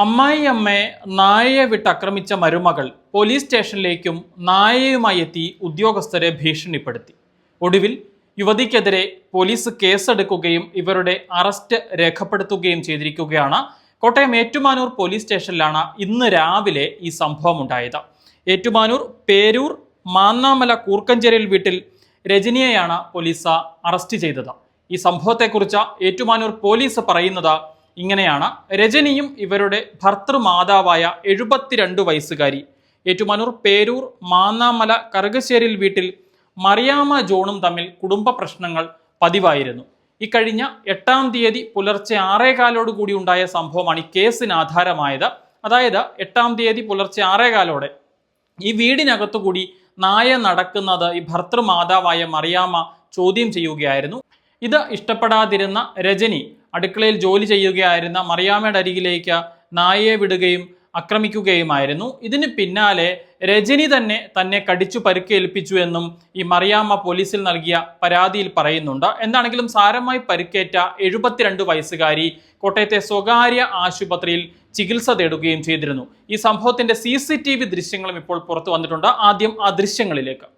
അമ്മായിയമ്മയെ നായയെ വിട്ടാക്രമിച്ച മരുമകൾ പോലീസ് സ്റ്റേഷനിലേക്കും നായയുമായി എത്തി ഉദ്യോഗസ്ഥരെ ഭീഷണിപ്പെടുത്തി. ഒടുവിൽ യുവതിക്കെതിരെ പോലീസ് കേസെടുക്കുകയും ഇവരുടെ അറസ്റ്റ് രേഖപ്പെടുത്തുകയും ചെയ്തിരിക്കുകയാണ്. കോട്ടയം ഏറ്റുമാനൂർ പോലീസ് സ്റ്റേഷനിലാണ് ഇന്ന് രാവിലെ ഈ സംഭവം ഉണ്ടായത്. ഏറ്റുമാനൂർ പേരൂർ മാന്നാമല കൂർക്കഞ്ചേരിയിൽ വീട്ടിൽ രജനിയെയാണ് പോലീസ് അറസ്റ്റ് ചെയ്തത്. ഈ സംഭവത്തെക്കുറിച്ച് ഏറ്റുമാനൂർ പോലീസ് പറയുന്നത് ഇങ്ങനെയാണ്. രജനിയും ഇവരുടെ ഭർത്തൃമാതാവായ 72 വയസ്സുകാരി ഏറ്റുമാനൂർ പേരൂർ മാന്നാമല കറുകശ്ശേരിയിൽ വീട്ടിൽ മറിയാമ്മ ജോണും തമ്മിൽ കുടുംബ പ്രശ്നങ്ങൾ പതിവായിരുന്നു. ഇക്കഴിഞ്ഞ 8-ാം തീയതി പുലർച്ചെ 6:15 കൂടി ഉണ്ടായ സംഭവമാണ് ഈ കേസിന് ആധാരമായത്. അതായത് 8-ാം തീയതി പുലർച്ചെ 6:15 ഈ വീടിനകത്തുകൂടി നായ നടക്കുന്നത് ഈ ഭർത്തൃമാതാവായ മറിയാമ്മ ചോദ്യം ചെയ്യുകയായിരുന്നു. ഇത് ഇഷ്ടപ്പെടാതിരുന്ന രജനി അടുക്കളയിൽ ജോലി ചെയ്യുകയായിരുന്ന മറിയാമ്മയുടെ അരികിലേക്ക് നായയെ വിടുകയും ആക്രമിക്കുകയുമായിരുന്നു. ഇതിന് പിന്നാലെ രജനി തന്നെ കടിച്ചു പരുക്കേൽപ്പിച്ചു എന്നും ഈ മറിയാമ്മ പോലീസിൽ നൽകിയ പരാതിയിൽ പറയുന്നുണ്ട്. എന്താണെങ്കിലും സാരമായി പരുക്കേറ്റ 72 വയസ്സുകാരി കോട്ടയത്തെ സ്വകാര്യ ആശുപത്രിയിൽ ചികിത്സ തേടുകയും ചെയ്തിരുന്നു. ഈ സംഭവത്തിന്റെ CCTV ദൃശ്യങ്ങളും ഇപ്പോൾ പുറത്തു വന്നിട്ടുണ്ട്. ആദ്യം ആ ദൃശ്യങ്ങളിലേക്ക്.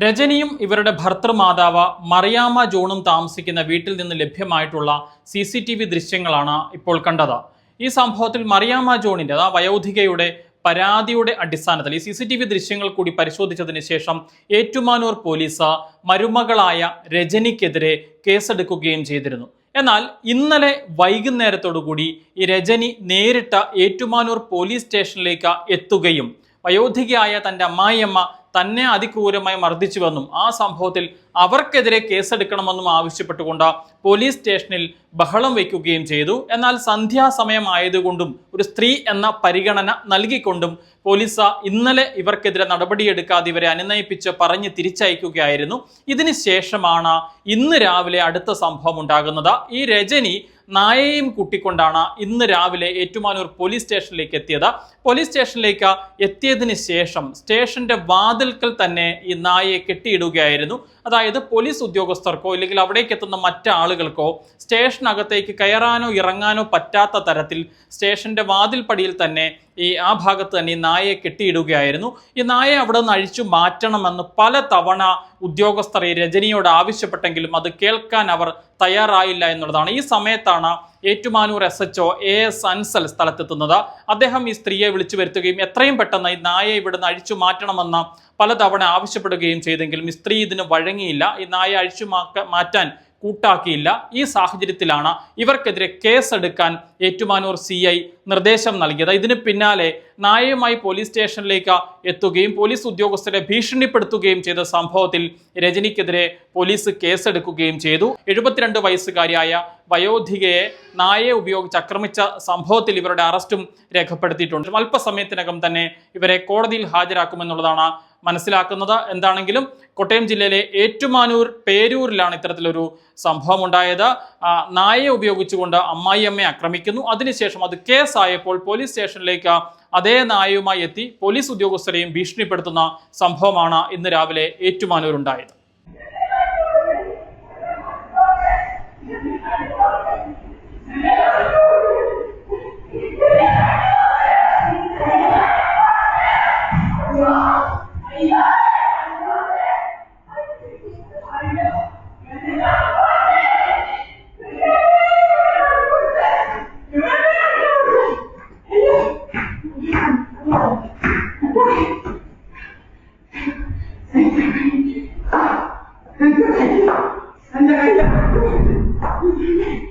രജനിയും ഇവരുടെ ഭർത്തൃമാതാവ് മറിയാമ്മ ജോണും താമസിക്കുന്ന വീട്ടിൽ നിന്ന് ലഭ്യമായിട്ടുള്ള CCTV ദൃശ്യങ്ങളാണ് ഇപ്പോൾ കണ്ടത്. ഈ സംഭവത്തിൽ മറിയാമ്മ ജോണിന്റെ വയോധികയുടെ പരാതിയുടെ അടിസ്ഥാനത്തിൽ ഈ CCTV ദൃശ്യങ്ങൾ കൂടി പരിശോധിച്ചതിന് ശേഷം ഏറ്റുമാനൂർ പോലീസ് മരുമകളായ രജനിക്കെതിരെ കേസെടുക്കുകയും ചെയ്തിരുന്നു. എന്നാൽ ഇന്നലെ വൈകുന്നേരത്തോടുകൂടി ഈ രജനി നേരിട്ട് ഏറ്റുമാനൂർ പോലീസ് സ്റ്റേഷനിലേക്ക് എത്തുകയും വയോധികയായ തൻ്റെ അമ്മായിയമ്മ തന്നെ അതിക്രൂരമായി മർദ്ദിച്ചുവെന്നും ആ സംഭവത്തിൽ അവർക്കെതിരെ കേസെടുക്കണമെന്നും ആവശ്യപ്പെട്ടുകൊണ്ട് പോലീസ് സ്റ്റേഷനിൽ ബഹളം വയ്ക്കുകയും ചെയ്തു. എന്നാൽ സന്ധ്യാസമയമായതുകൊണ്ടും ഒരു സ്ത്രീ എന്ന പരിഗണന നൽകിക്കൊണ്ടും പോലീസ് ഇന്നലെ ഇവർക്കെതിരെ നടപടിയെടുക്കാതെ ഇവരെ അനുനയിപ്പിച്ച് പറഞ്ഞ് തിരിച്ചയക്കുകയായിരുന്നു. ഇതിന് ശേഷമാണ് ഇന്ന് രാവിലെ അടുത്ത സംഭവം ഉണ്ടാകുന്നത്. ഈ രജനി നായയും കൂട്ടിക്കൊണ്ടാണ് ഇന്ന് രാവിലെ ഏറ്റുമാനൂർ പോലീസ് സ്റ്റേഷനിലേക്ക് എത്തിയത്. പോലീസ് സ്റ്റേഷനിലേക്ക് എത്തിയതിന് ശേഷം സ്റ്റേഷന്റെ വാതിൽക്കൽ തന്നെ ഈ നായയെ കെട്ടിയിടുകയായിരുന്നു. അതായത് പോലീസ് ഉദ്യോഗസ്ഥർക്കോ ഇല്ലെങ്കിൽ അവിടേക്ക് എത്തുന്ന മറ്റാളുകൾക്കോ സ്റ്റേഷനകത്തേക്ക് കയറാനോ ഇറങ്ങാനോ പറ്റാത്ത തരത്തിൽ സ്റ്റേഷന്റെ വാതിൽപ്പടിയിൽ തന്നെ ആ ഭാഗത്ത് തന്നെ ഈ നായയെ കെട്ടിയിടുകയായിരുന്നു. ഈ നായയെ അവിടെ നിന്ന് അഴിച്ചു മാറ്റണമെന്ന് പല തവണ ഉദ്യോഗസ്ഥർ ഈ രജനിയോട് ആവശ്യപ്പെട്ടെങ്കിലും അത് കേൾക്കാൻ അവർ തയ്യാറായില്ല എന്നുള്ളതാണ്. ഈ സമയത്താണ് ഏറ്റുമാനൂർ SHO AS അൻസൽ സ്ഥലത്തെത്തുന്നത്. അദ്ദേഹം ഈ സ്ത്രീയെ വിളിച്ചു വരുത്തുകയും എത്രയും പെട്ടെന്ന് ഈ നായയെ ഇവിടുന്ന് അഴിച്ചു മാറ്റണമെന്ന് പലതവണ ആവശ്യപ്പെടുകയും ചെയ്തെങ്കിലും ഈ സ്ത്രീ ഇതിന് വഴങ്ങിയില്ല. ഈ നായയെ അഴിച്ചു മാറ്റാൻ കൂട്ടാക്കിയില്ല. ഈ സാഹചര്യത്തിലാണ് ഇവർക്കെതിരെ കേസെടുക്കാൻ ഏറ്റുമാനൂർ CI നിർദ്ദേശം നൽകിയത്. ഇതിന് പിന്നാലെ നായയുമായി പോലീസ് സ്റ്റേഷനിലേക്ക് എത്തുകയും പോലീസ് ഉദ്യോഗസ്ഥരെ ഭീഷണിപ്പെടുത്തുകയും ചെയ്ത സംഭവത്തിൽ രജനിക്കെതിരെ പോലീസ് കേസെടുക്കുകയും ചെയ്തു. 72 വയസ്സുകാരിയായ വയോധികയെ നായയെ ഉപയോഗിച്ച് ആക്രമിച്ച സംഭവത്തിൽ ഇവരുടെ അറസ്റ്റും രേഖപ്പെടുത്തിയിട്ടുണ്ട്. അല്പസമയത്തിനകം തന്നെ ഇവരെ കോടതിയിൽ ഹാജരാക്കുമെന്നുള്ളതാണ് മനസ്സിലാക്കുന്നത്. എന്താണെങ്കിലും കോട്ടയം ജില്ലയിലെ ഏറ്റുമാനൂർ പേരൂരിലാണ് ഇത്തരത്തിലൊരു സംഭവം ഉണ്ടായത്. നായയെ ഉപയോഗിച്ചുകൊണ്ട് അമ്മായിയമ്മയെ ആക്രമിക്കുന്നു. അതിനുശേഷം അത് കേസായപ്പോൾ പോലീസ് സ്റ്റേഷനിലേക്ക് അതേ നായയുമായി എത്തി പോലീസ് ഉദ്യോഗസ്ഥരെയും ഭീഷണിപ്പെടുത്തുന്ന സംഭവമാണ് ഇന്ന് രാവിലെ ഏറ്റുമാനൂർ ഉണ്ടായത്. Anda